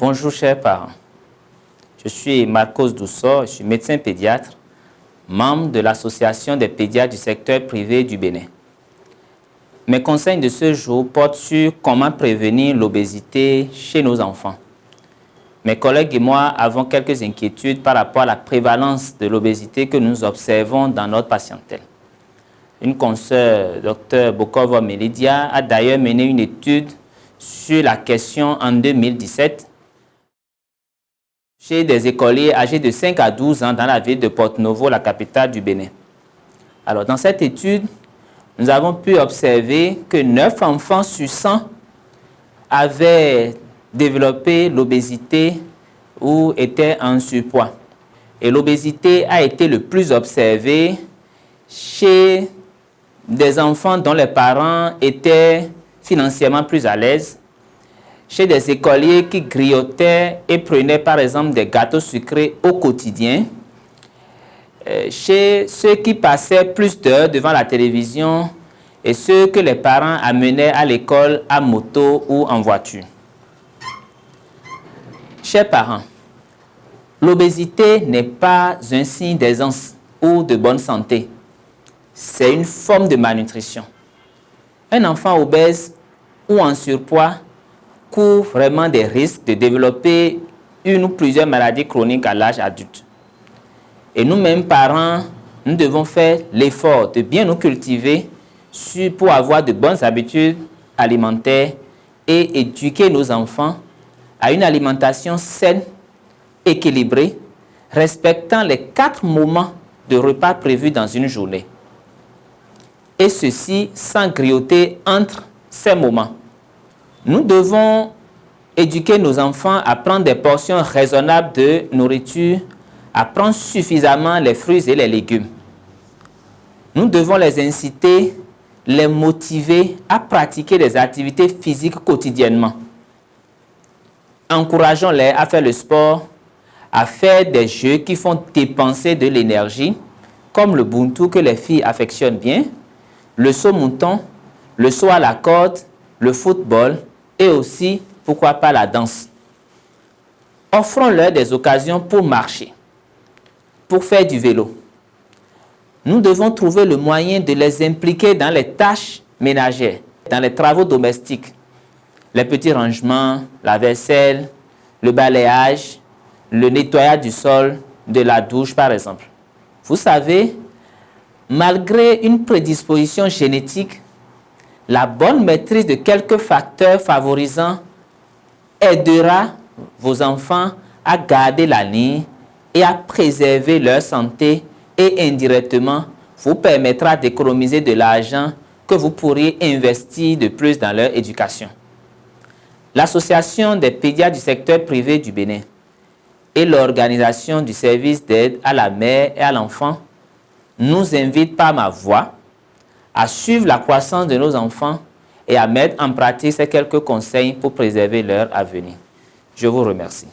Bonjour chers parents, je suis Marcos Doussor, je suis médecin pédiatre, membre de l'association des pédiatres du secteur privé du Bénin. Mes conseils de ce jour portent sur comment prévenir l'obésité chez nos enfants. Mes collègues et moi avons quelques inquiétudes par rapport à la prévalence de l'obésité que nous observons dans notre patientèle. Une consoeur, Dr Bokova Melidia, a d'ailleurs mené une étude sur la question en 2017 chez des écoliers âgés de 5 à 12 ans dans la ville de Porto-Novo, la capitale du Bénin. Alors, dans cette étude, nous avons pu observer que 9 enfants sur 100 avaient développé l'obésité ou étaient en surpoids. Et l'obésité a été le plus observée chez des enfants dont les parents étaient financièrement plus à l'aise, chez des écoliers qui grignotaient et prenaient par exemple des gâteaux sucrés au quotidien, chez ceux qui passaient plus d'heures devant la télévision et ceux que les parents amenaient à l'école à moto ou en voiture. Chers parents, l'obésité n'est pas un signe d'aisance ou de bonne santé. C'est une forme de malnutrition. Un enfant obèse ou en surpoids court vraiment des risques de développer une ou plusieurs maladies chroniques à l'âge adulte. Et nous-mêmes, parents, nous devons faire l'effort de bien nous cultiver pour avoir de bonnes habitudes alimentaires et éduquer nos enfants à une alimentation saine, équilibrée, respectant les 4 moments de repas prévus dans une journée. Et ceci sans grignoter entre ces moments. Nous devons éduquer nos enfants à prendre des portions raisonnables de nourriture, à prendre suffisamment les fruits et les légumes. Nous devons les inciter, les motiver à pratiquer des activités physiques quotidiennement. Encourageons-les à faire le sport, à faire des jeux qui font dépenser de l'énergie, comme le buntu que les filles affectionnent bien, le saut-mouton, le saut à la corde, le football et aussi, pourquoi pas, la danse. Offrons-leur des occasions pour marcher, pour faire du vélo. Nous devons trouver le moyen de les impliquer dans les tâches ménagères, dans les travaux domestiques, les petits rangements, la vaisselle, le balayage, le nettoyage du sol, de la douche par exemple. Vous savez, malgré une prédisposition génétique, la bonne maîtrise de quelques facteurs favorisants aidera vos enfants à garder la ligne et à préserver leur santé et indirectement vous permettra d'économiser de l'argent que vous pourriez investir de plus dans leur éducation. L'Association des pédiatres du secteur privé du Bénin et l'Organisation du service d'aide à la mère et à l'enfant nous invitent par ma voix à suivre la croissance de nos enfants et à mettre en pratique ces quelques conseils pour préserver leur avenir. Je vous remercie.